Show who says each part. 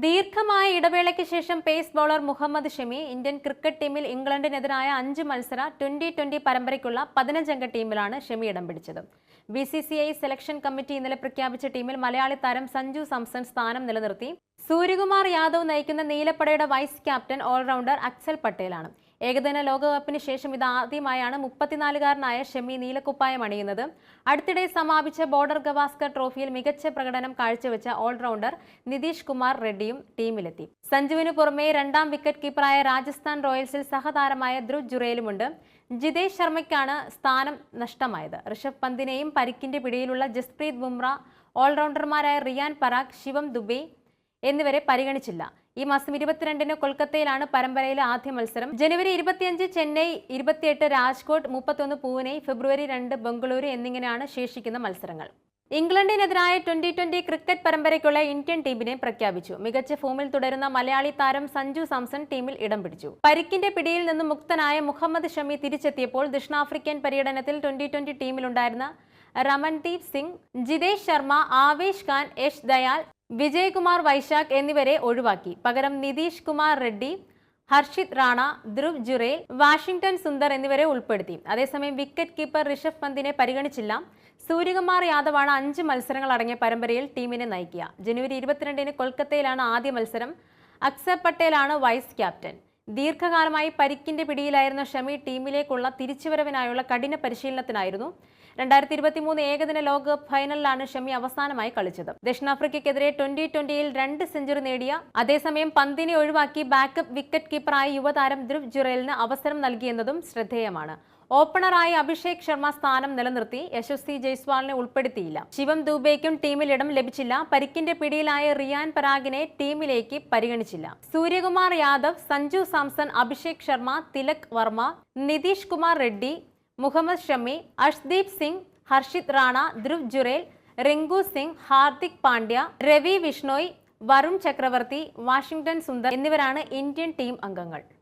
Speaker 1: ദീർഘമായ ഇടവേളയ്ക്ക് ശേഷം pace bowler Mohammed Shami Indian cricket ടീമിൽ ഇംഗ്ലണ്ടിനെതിരായ 5 മത്സര ട്വന്റി പരമ്പരയ്ക്കുള്ള 15-അംഗ ടീമിലാണ് ഷമി ഇടം പിടിച്ചത്. BCCI സെലക്ഷൻ കമ്മിറ്റി ഇന്നലെ പ്രഖ്യാപിച്ച ടീമിൽ മലയാളി താരം സഞ്ജു സാംസൺ സ്ഥാനം നിലനിർത്തി. സൂര്യകുമാർ യാദവ് നയിക്കുന്ന നീലപ്പടയുടെ വൈസ് ക്യാപ്റ്റൻ ഓൾറൗണ്ടർ അക്സൽ പട്ടേലാണ്. ഏകദിന ലോകകപ്പിന് ശേഷം ഇതാദ്യമായാണ് 34-കാരനായ ഷമി നീലക്കുപ്പായം അണിയുന്നത്. അടുത്തിടെ സമാപിച്ച ബോർഡർ ഗവാസ്കർ ട്രോഫിയിൽ മികച്ച പ്രകടനം കാഴ്ചവെച്ച ഓൾറൗണ്ടർ നിതീഷ് കുമാർ റെഡ്ഡിയും ടീമിലെത്തി. സഞ്ജുവിന് പുറമെ രണ്ടാം വിക്കറ്റ് കീപ്പറായ രാജസ്ഥാൻ റോയൽസിൽ സഹതാരമായ ധ്രുവ് ജുറേലുമുണ്ട്. ജിതേഷ് ശർമ്മയ്ക്കാണ് സ്ഥാനം നഷ്ടമായത്. ഋഷഭ് പന്തിനെയും പരിക്കിന്റെ പിടിയിലുള്ള ജസ്പ്രീത് ബുംറ, ഓൾറൗണ്ടർമാരായ റിയാൻ പരാഗ്, ശിവം ദുബെ എന്നിവരെ പരിഗണിച്ചില്ല. ഈ മാസം 22-ന് കൊൽക്കത്തയിലാണ് പരമ്പരയിലെ ആദ്യ മത്സരം. ജനുവരി 25 ചെന്നൈ, 28 രാജ്കോട്ട്, 31 പൂനെ, ഫെബ്രുവരി 2 ബംഗളൂരു എന്നിങ്ങനെയാണ് ശേഷിക്കുന്ന മത്സരങ്ങൾ. ഇംഗ്ലണ്ടിനെതിരായ ട്വന്റി ക്രിക്കറ്റ് പരമ്പരയ്ക്കുള്ള ഇന്ത്യൻ ടീമിനെ പ്രഖ്യാപിച്ചു. മികച്ച ഫോമിൽ തുടരുന്ന മലയാളി താരം സഞ്ജു സാംസൺ ടീമിൽ ഇടം പിടിച്ചു. പരിക്കിന്റെ പിടിയിൽ നിന്നും മുക്തനായ മുഹമ്മദ് ഷമി തിരിച്ചെത്തിയപ്പോൾ ദക്ഷിണാഫ്രിക്കൻ പര്യടനത്തിൽ ട്വന്റി ടീമിലുണ്ടായിരുന്ന രമൺദീപ് സിംഗ്, ജിതേഷ് ശർമ്മ, ആവേശ് ഖാൻ, യശ് ദയാൽ, വിജയ്കുമാർ വൈശാഖ് എന്നിവരെ ഒഴിവാക്കി. പകരം നിതീഷ് കുമാർ റെഡ്ഡി, ഹർഷിത് റാണ, ധ്രുവ് ജുറേൽ, വാഷിംഗ്ടൺ സുന്ദർ എന്നിവരെ ഉൾപ്പെടുത്തി. അതേസമയം വിക്കറ്റ് കീപ്പർ ഋഷഭ് പന്തിനെ പരിഗണിച്ചില്ല. സൂര്യകുമാർ യാദവാണ് 5 മത്സരങ്ങൾ അടങ്ങിയ പരമ്പരയിൽ ടീമിനെ നയിക്കുക. ജനുവരി 22-ന് കൊൽക്കത്തയിലാണ് ആദ്യ മത്സരം. അക്സൽ പട്ടേലാണ് വൈസ് ക്യാപ്റ്റൻ. ദീർഘകാലമായി പരിക്കിന്റെ പിടിയിലായിരുന്ന ഷമി ടീമിലേക്കുള്ള തിരിച്ചുവരവിനായുള്ള കഠിന പരിശീലനത്തിനായിരുന്നു. 2023 ഏകദിന ലോകകപ്പ് ഫൈനലിലാണ് ഷമി അവസാനമായി കളിച്ചത്. ദക്ഷിണാഫ്രിക്കയ്ക്കെതിരെ ട്വന്റിയിൽ 2 സെഞ്ചുറി നേടിയ അതേസമയം പന്തിനെ ഒഴിവാക്കി ബാക്കപ്പ് വിക്കറ്റ് കീപ്പറായ യുവതാരം ധ്രുവ് ജുറേലിന് അവസരം നൽകിയെന്നതും ശ്രദ്ധേയമാണ്. ഓപ്പണറായി അഭിഷേക് ശർമ്മ സ്ഥാനം നിലനിർത്തി. യശസ്വി ജയ്സ്വാളിനെ ഉൾപ്പെടുത്തിയില്ല. ശിവം ദുബെയ്ക്കും ടീമിൽ ഇടം ലഭിച്ചില്ല. പരിക്കിന്റെ പിടിയിലായ റിയാൻ പരാഗിനെ ടീമിലേക്ക് പരിഗണിച്ചില്ല. സൂര്യകുമാർ യാദവ്, സഞ്ജു സാംസൺ, അഭിഷേക് ശർമ്മ, തിലക് വർമ്മ, നിതീഷ് കുമാർ റെഡ്ഡി, മുഹമ്മദ് ഷമി, അർഷ്ദീപ് സിംഗ്, ഹർഷിത് റാണ, ധ്രുവ് ജുറേൽ, റിങ്കു സിംഗ്, ഹാർദിക് പാണ്ഡ്യ, രവി വിഷ്ണോയ്, വരുൺ ചക്രവർത്തി, വാഷിംഗ്ടൺ സുന്ദർ എന്നിവരാണ് ഇന്ത്യൻ ടീം അംഗങ്ങൾ.